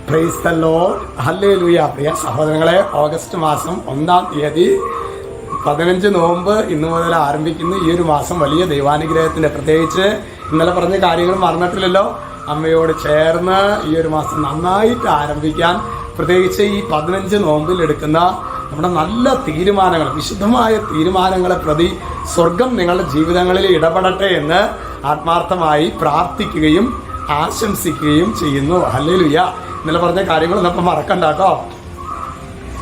Price the Lord, hallelujah. പ്രിയ സഹോദരങ്ങളെ, August മാസം 1-ാം തീയതി 15 നോമ്പ് ഇന്നു മുതൽ ആരംഭിക്കുന്നു. ഈ ഒരു മാസം വലിയ ദൈവാനുഗ്രഹത്തിന്റെ, പ്രത്യേകിച്ച് ഇന്നലെ പറഞ്ഞ കാര്യങ്ങൾ മറന്നിട്ടില്ലല്ലോ. അമ്മയോട് ചേർന്ന് ഈ ഒരു മാസം നന്നായിട്ട് ആരംഭിക്കാൻ, പ്രത്യേകിച്ച് ഈ 15 നോമ്പിൽ എടുക്കുന്ന നമ്മുടെ നല്ല തീരുമാനങ്ങൾ, വിശുദ്ധമായ തീരുമാനങ്ങളെ പ്രതി സ്വർഗം നിങ്ങളുടെ ജീവിതങ്ങളിൽ ഇടപെടട്ടെ എന്ന് ആത്മാർത്ഥമായി പ്രാർത്ഥിക്കുകയും ആശംസിക്കുകയും ചെയ്യുന്നു. ഹല്ലേലൂയ. ഇന്നലെ പറഞ്ഞ കാര്യങ്ങൾ നമുക്ക് മറക്കണ്ട കേട്ടോ.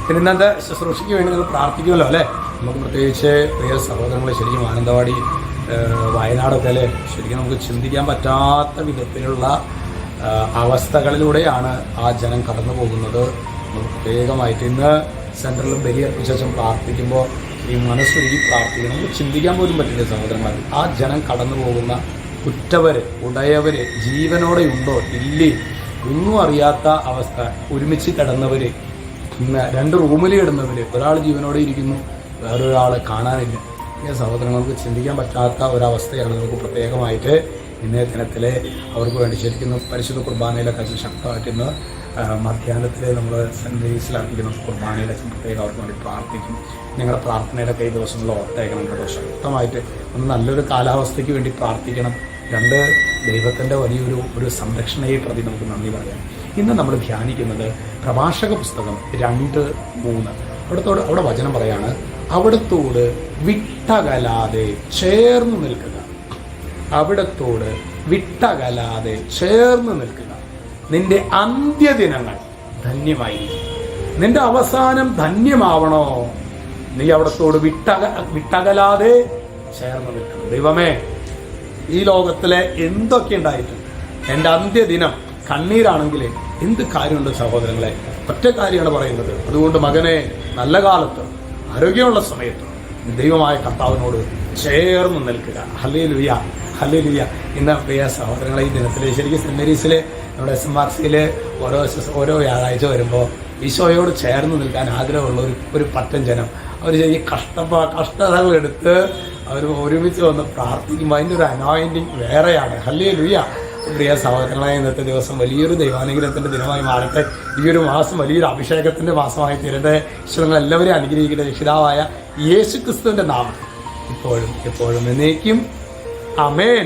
പിന്നെ ഇന്നത്തെ ശുശ്രൂഷയ്ക്ക് വേണ്ടി നിങ്ങൾ പ്രാർത്ഥിക്കുമല്ലോ അല്ലേ. നമുക്ക് പ്രത്യേകിച്ച് പ്രിയ സഹോദരങ്ങളെ, ശരിക്കും മാനന്തവാടി, വയനാടൊക്കെ അല്ലേ, ശരിക്കും നമുക്ക് ചിന്തിക്കാൻ പറ്റാത്ത വിധത്തിലുള്ള അവസ്ഥകളിലൂടെയാണ് ആ ജനം കടന്നു പോകുന്നത്. നമുക്ക് പ്രത്യേകമായിട്ട് ഇന്ന് സെൻട്രലിൽ ബലിയർപ്പിച്ചും പ്രാർത്ഥിക്കുമ്പോൾ ഈ മനസ്സൊരുക്കി പ്രാർത്ഥിക്കണം. നമുക്ക് ചിന്തിക്കാൻ പോലും പറ്റില്ല സഹോദരന്മാർ. ആ ജനം കടന്നു പോകുന്ന ഉറ്റവര്, ഉടയവര് ജീവനോടെ ഉണ്ടോ ഇല്ലേ ഒന്നും അറിയാത്ത അവസ്ഥ, ഒരുമിച്ച് കിടന്നവര്, ഇന്ന് 2 റൂമിൽ കിടന്നവര്, ഒരാൾ ജീവനോടെ ഇരിക്കുന്നു, വേറൊരാൾ കാണാനില്ല. ഈ സഹോദരങ്ങൾക്ക് ചിന്തിക്കാൻ പറ്റാത്ത ഒരവസ്ഥയാണ്. നമുക്ക് പ്രത്യേകമായിട്ട് ഇന്നേ ദിനത്തിലെ അവർക്ക് വേണ്ടി ശരിക്കും പരിശുദ്ധ കുർബാനയിലൊക്കെ ശക്തമായിട്ട് ഇന്ന് മധ്യാഹ്നത്തിൽ നമ്മൾ സെൻറ്റ് മേരീസിലാക്കിക്കുന്ന കുർബാനയിലെ പ്രത്യേകം അവർക്ക് വേണ്ടി പ്രാർത്ഥിക്കും. ഞങ്ങളുടെ പ്രാർത്ഥനയിലൊക്കെ ഈ ദിവസങ്ങളിൽ ഓർത്തേക്കണം കേട്ടോ. ശക്തമായിട്ട് ഒന്ന് നല്ലൊരു കാലാവസ്ഥയ്ക്ക് വേണ്ടി പ്രാർത്ഥിക്കണം. 2 ദൈവത്തിൻ്റെ വലിയൊരു സംരക്ഷണയെ പ്രതി നമുക്ക് നന്ദി പറയാം. ഇന്ന് നമ്മൾ ധ്യാനിക്കുന്നത് പ്രഭാഷക പുസ്തകം 2:3. അവിടെ വചനം പറയാണ്, അവിടത്തോട് വിട്ടകലാതെ ചേർന്ന് നിൽക്കുക. അവിടത്തോട് വിട്ടകലാതെ ചേർന്ന് നിൽക്കുക. നിന്റെ അന്ത്യദിനങ്ങൾ ധന്യമായിരിക്കും. നിന്റെ അവസാനം ധന്യമാവണോ? നീ അവിടത്തോട് വിട്ടകലാതെ ചേർന്ന് നിൽക്കണം. ദൈവമേ, ഈ ലോകത്തിലെ എന്തൊക്കെ ഉണ്ടായിട്ടും എൻ്റെ അന്ത്യദിനം കണ്ണീരാണെങ്കിൽ എന്ത് കാര്യമുണ്ട് സഹോദരങ്ങളെ? ഒറ്റ കാര്യമാണ് പറയുന്നത്. അതുകൊണ്ട് മകനെ, നല്ല കാലത്ത് ആരോഗ്യമുള്ള സമയത്ത് ദൈവമായ കർത്താവിനോട് ചേർന്ന് നിൽക്കുക. Hallelujah, hallelujah. ഇന്ന് പ്രിയ സഹോദരങ്ങളെ, ഈ ദിനത്തിൽ ശരിക്കും സെൻറ്റ് മേരീസിലെ നമ്മുടെ SMRCയിൽ ഓരോ വ്യാഴാഴ്ച വരുമ്പോൾ ഈശോയോട് ചേർന്ന് നിൽക്കാൻ ആഗ്രഹമുള്ള ഒരു പറ്റം ജനം, അവർ ശരിക്കും കഷ്ടതകളെടുത്ത് അവർ ഒരുമിച്ച് വന്ന് പ്രാർത്ഥിക്കുമ്പോൾ അതിൻ്റെ ഒരു അനോയിൻറ്റിങ് വേറെയാണ്. ഹല്ലേലൂയ. പ്രിയ സഹോദരങ്ങളായ, ഇന്നത്തെ ദിവസം വലിയൊരു ദൈവാനുഗ്രഹത്തിൻ്റെ ദിനമായി മാറട്ടെ. ഈ ഒരു മാസം വലിയൊരു അഭിഷേകത്തിൻ്റെ മാസമായി തീരട്ടെ. ഈശ്വരങ്ങൾ എല്ലാവരെയും അനുഗ്രഹിക്കട്ടെ. രക്ഷിതാവായ യേശു ക്രിസ്തുവിൻ്റെ നാമത്തിൽ ഇപ്പോഴും എപ്പോഴും എന്നേക്കും ആമേൻ.